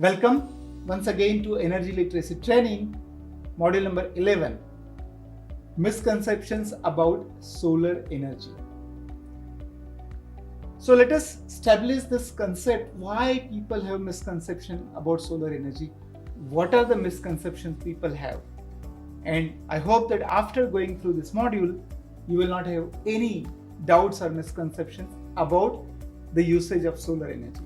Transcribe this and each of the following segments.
Welcome once again to Energy Literacy Training, module number 11, Misconceptions about Solar Energy. So let us establish this concept, why people have misconception about solar energy, what are the misconceptions people have. And I hope that after going through this module, you will not have any doubts or misconceptions about the usage of solar energy.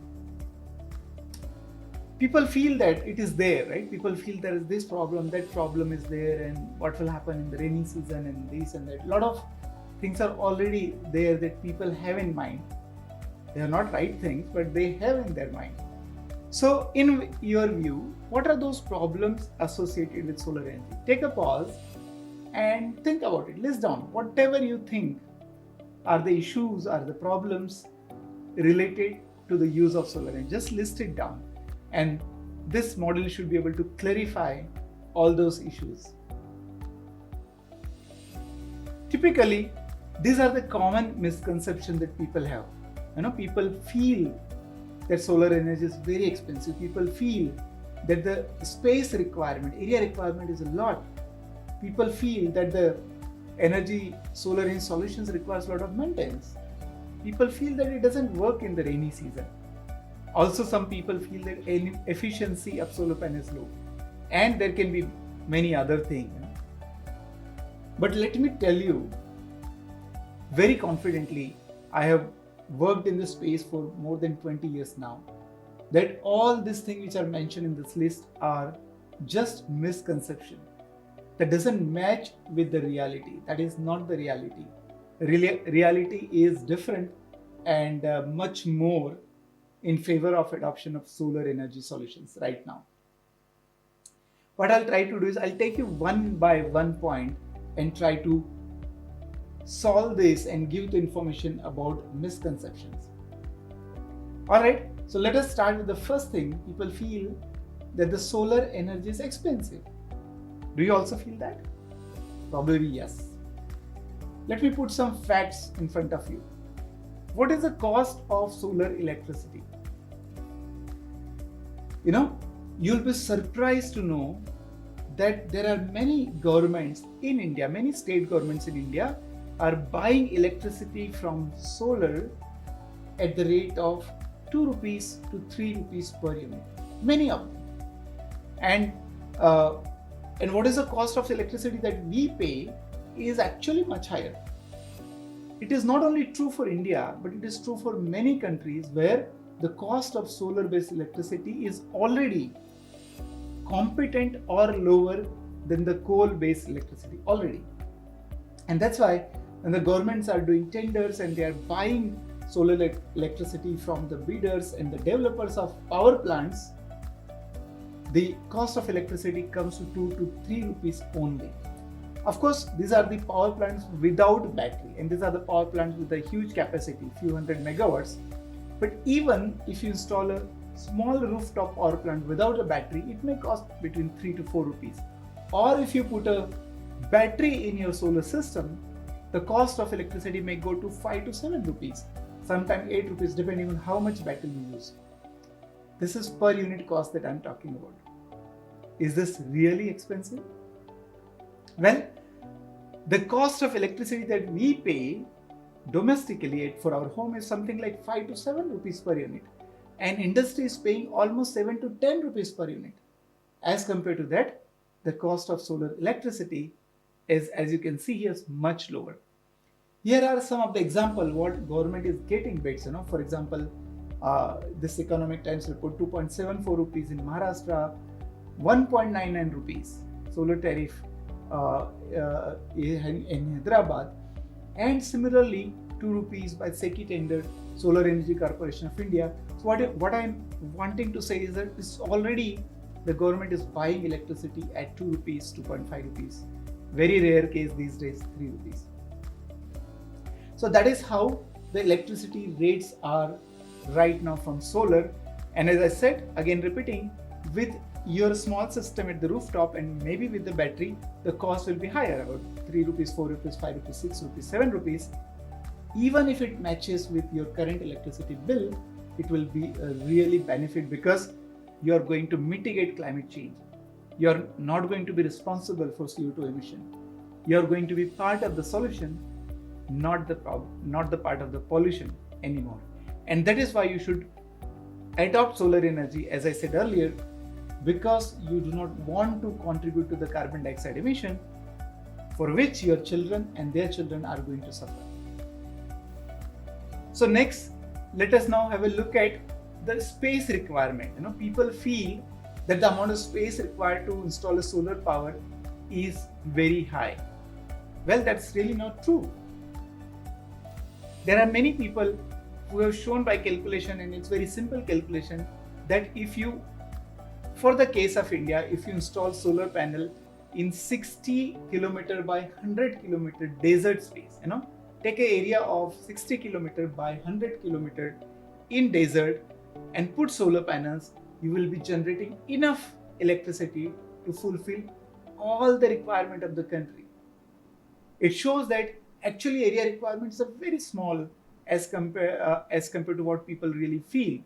People feel that it is there, right? People feel there is this problem, that problem is there, and what will happen in the rainy season, and this and that. A lot of things are already there that people have in mind. They are not right things, but they have in their mind. So, in your view, what are those problems associated with solar energy? Take a pause and think about it. List down whatever you think are the issues, are the problems related to the use of solar energy. Just list it down. And this model should be able to clarify all those issues. Typically, these are the common misconceptions that people have. People feel that solar energy is very expensive. People feel that the space requirement, area requirement is a lot. People feel that the solar installations requires a lot of maintenance. People feel that it doesn't work in the rainy season. Also, some people feel that efficiency of solar panels is low, and there can be many other things. But let me tell you very confidently, I have worked in this space for more than 20 years now, that all these things which are mentioned in this list are just misconception. That doesn't match with the reality. That is not the reality. Reality is different and much more in favor of adoption of solar energy solutions right now. What I'll try to do is I'll take you one by one point and try to solve this and give the information about misconceptions. Alright, so let us start with the first thing. People feel that the solar energy is expensive. Do you also feel that? Probably yes. Let me put some facts in front of you. What is the cost of solar electricity? You'll be surprised to know that there are many governments in India, many state governments in India are buying electricity from solar at the rate of 2 rupees to 3 rupees per unit. Many of them. And what is the cost of electricity that we pay is actually much higher. It is not only true for India, but it is true for many countries where the cost of solar-based electricity is already competent or lower than the coal-based electricity already. And that's why when the governments are doing tenders and they are buying solar electricity from the bidders and the developers of power plants, the cost of electricity comes to 2 to 3 rupees only. Of course, these are the power plants without battery, and these are the power plants with a huge capacity, few hundred megawatts. But even if you install a small rooftop power plant without a battery, it may cost between 3 to 4 rupees. Or if you put a battery in your solar system, the cost of electricity may go to 5 to 7 rupees, sometimes 8 rupees, depending on how much battery you use. This is per unit cost that I'm talking about. Is this really expensive? Well, the cost of electricity that we pay domestically for our home is something like 5 to 7 rupees per unit. And industry is paying almost 7 to 10 rupees per unit. As compared to that, the cost of solar electricity is, as you can see here, is much lower. Here are some of the examples what government is getting bids. For example, this Economic Times report, 2.74 rupees in Maharashtra, 1.99 rupees solar tariff in Hyderabad, and similarly 2 rupees by SECI tender, Solar Energy Corporation of India. So what I'm wanting to say is that it's already the government is buying electricity at 2 rupees, 2.5 rupees. Very rare case these days, 3 rupees. So that is how the electricity rates are right now from solar. And as I said, again repeating, with your small system at the rooftop and maybe with the battery, the cost will be higher, about 3 rupees, 4 rupees, 5 rupees, 6 rupees, 7 rupees. Even if it matches with your current electricity bill, it will be a really benefit, because you are going to mitigate climate change. You are not going to be responsible for CO2 emission. You are going to be part of the solution, not the problem, not the part of the pollution anymore. And that is why you should adopt solar energy, as I said earlier, because you do not want to contribute to the carbon dioxide emission for which your children and their children are going to suffer. So next, let us now have a look at the space requirement. People feel that the amount of space required to install a solar power is very high. Well, that's really not true. There are many people who have shown by calculation, and it's very simple calculation, that if you, for the case of India, if you install solar panel in 60 kilometer by 100 kilometer desert space, take an area of 60 kilometer by 100 kilometer in desert and put solar panels, you will be generating enough electricity to fulfill all the requirement of the country. It shows that actually area requirements are very small as compared to what people really feel.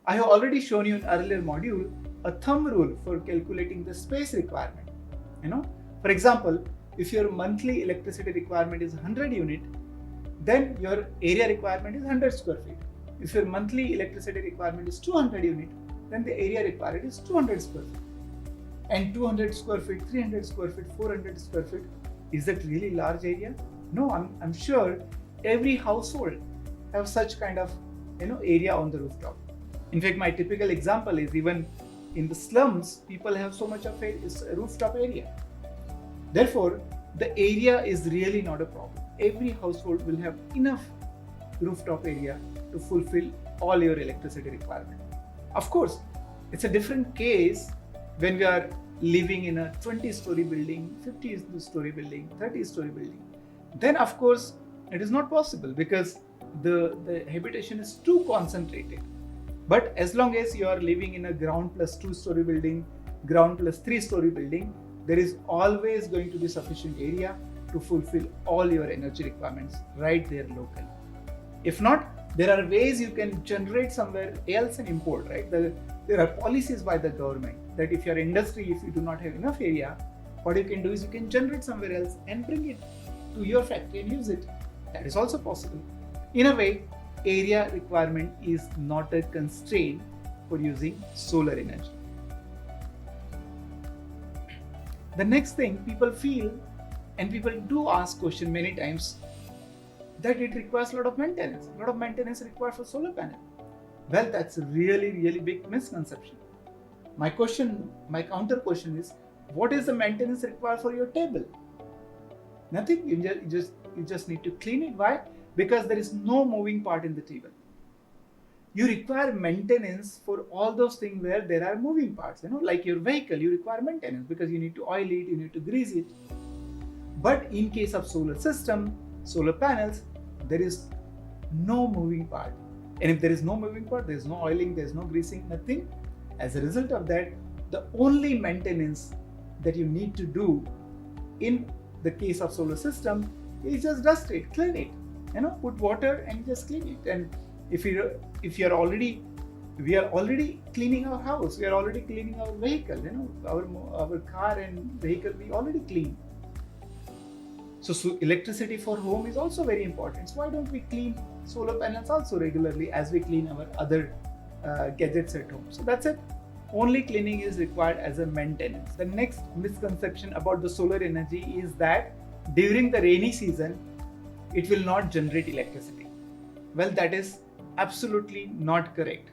I have already shown you in earlier module a thumb rule for calculating the space requirement. For example, if your monthly electricity requirement is 100 unit, then your area requirement is 100 square feet. If your monthly electricity requirement is 200 unit, then the area required is 200 square feet. And 200 square feet, 300 square feet, 400 square feet, is that really large area? No, I'm sure every household have such kind of area on the rooftop. In fact, my typical example is even in the slums, people have so much of a rooftop area. Therefore, the area is really not a problem. Every household will have enough rooftop area to fulfill all your electricity requirement. Of course, it's a different case when we are living in a 20-story building, 50-story building, 30-story building. Then, of course, it is not possible because the habitation is too concentrated. But as long as you are living in a ground plus 2-story building, ground plus 3-story building, there is always going to be sufficient area to fulfill all your energy requirements right there locally. If not, there are ways you can generate somewhere else and import, right? There are policies by the government that if your industry, if you do not have enough area, what you can do is you can generate somewhere else and bring it to your factory and use it. That is also possible. In a way, area requirement is not a constraint for using solar energy. The next thing people feel, and people do ask question many times, that it requires a lot of maintenance. A lot of maintenance required for solar panel. Well, that's a really, really big misconception. My counter question is, what is the maintenance required for your table? Nothing. You just need to clean it. Why? Because there is no moving part in the table. You require maintenance for all those things where there are moving parts. Like your vehicle, you require maintenance because you need to oil it, you need to grease it. But in case of solar system, solar panels, there is no moving part. And if there is no moving part, there is no oiling, there is no greasing, nothing. As a result of that, the only maintenance that you need to do in the case of solar system is just dust it, clean it. Put water and just clean it. And if we are already cleaning our house, we are already cleaning our vehicle. Our car and vehicle we already clean. So electricity for home is also very important. So why don't we clean solar panels also regularly as we clean our other gadgets at home? So that's it. Only cleaning is required as a maintenance. The next misconception about the solar energy is that during the rainy season, it will not generate electricity. Well, that is absolutely not correct.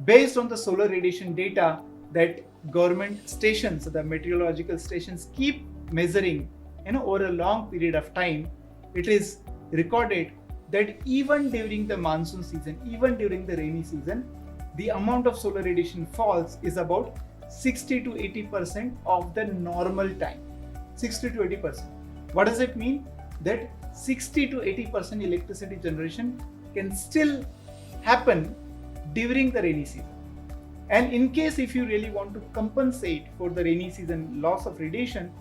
Based on the solar radiation data that government stations, the meteorological stations keep measuring over a long period of time, it is recorded that even during the monsoon season, even during the rainy season, the amount of solar radiation falls is about 60 to 80% of the normal time. 60 to 80%. What does it mean? That 60 to 80% electricity generation can still happen during the rainy season. And in case if you really want to compensate for the rainy season loss of radiation,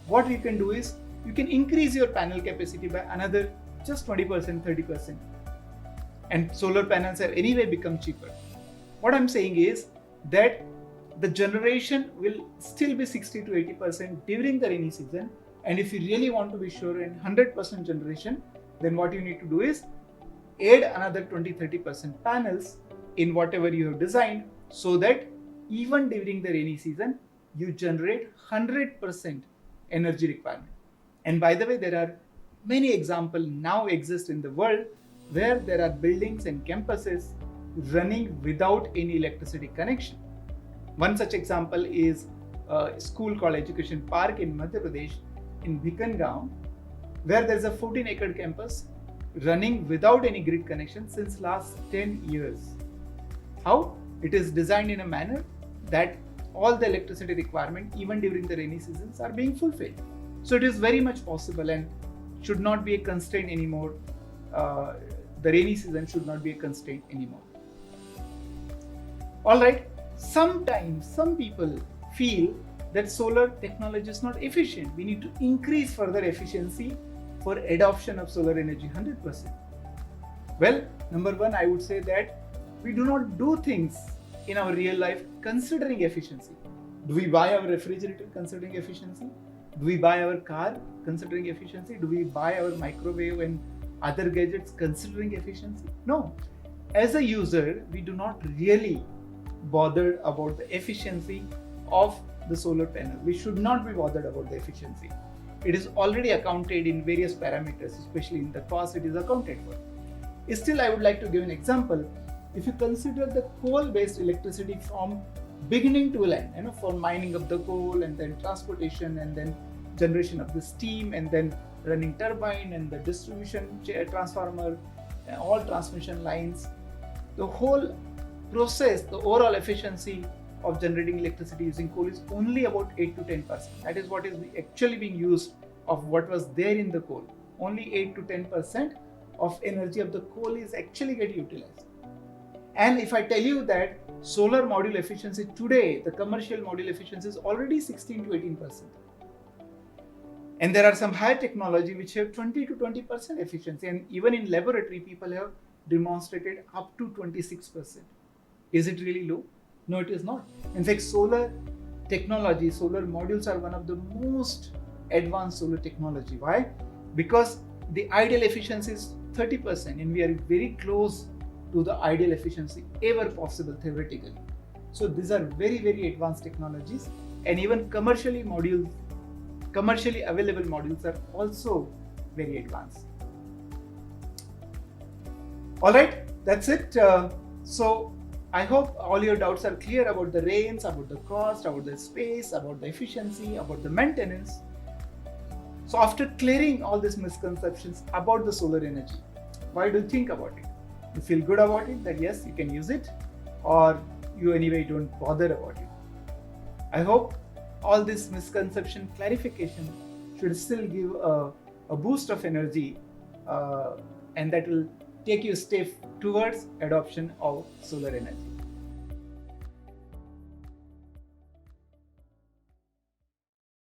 what you can do is you can increase your panel capacity by another just 20%, 30%. And solar panels have anyway become cheaper. What I'm saying is that the generation will still be 60 to 80% during the rainy season. And if you really want to be sure in 100% generation, then what you need to do is add another 20-30% panels in whatever you have designed, so that even during the rainy season you generate 100% energy requirement. And by the way, there are many examples now exist in the world where there are buildings and campuses running without any electricity connection. One such example is a school called Education Park in Madhya Pradesh in Bhikangaon, where there is a 14-acre campus running without any grid connection since last 10 years. How? It is designed in a manner that all the electricity requirement even during the rainy seasons are being fulfilled. So it is very much possible and should not be a constraint anymore. The rainy season should not be a constraint anymore. Alright, sometimes some people feel that solar technology is not efficient. We need to increase further efficiency for adoption of solar energy 100%. Well, number one, I would say that we do not do things in our real life considering efficiency. Do we buy our refrigerator considering efficiency? Do we buy our car considering efficiency? Do we buy our microwave and other gadgets considering efficiency? No. As a user, we do not really bother about the efficiency of the solar panel. We should not be bothered about the efficiency. It is already accounted in various parameters, especially in the cost it is accounted for. Still, I would like to give an example. If you consider the coal-based electricity from beginning to end, for mining of the coal and then transportation and then generation of the steam and then running turbine and the distribution transformer, and all transmission lines, the whole process, the overall efficiency of generating electricity using coal is only about 8 to 10%. That is what is actually being used of what was there in the coal. Only 8 to 10% of energy of the coal is actually getting utilized. And if I tell you that solar module efficiency today, the commercial module efficiency is already 16 to 18%. And there are some higher technology which have 20 to 20% efficiency. And even in laboratory, people have demonstrated up to 26%. Is it really low? No, it is not. In fact, solar technology, solar modules are one of the most advanced solar technology. Why? Because the ideal efficiency is 30% and we are very close to the ideal efficiency ever possible theoretically. So these are very, very advanced technologies, and even commercially available modules are also very advanced. Alright, that's it. So I hope all your doubts are clear about the range, about the cost, about the space, about the efficiency, about the maintenance. So after clearing all these misconceptions about the solar energy, why do you think about it? You feel good about it, that yes, you can use it, or you anyway don't bother about it? I hope all this misconception clarification should still give a boost of energy, and that will take you a step towards adoption of solar energy.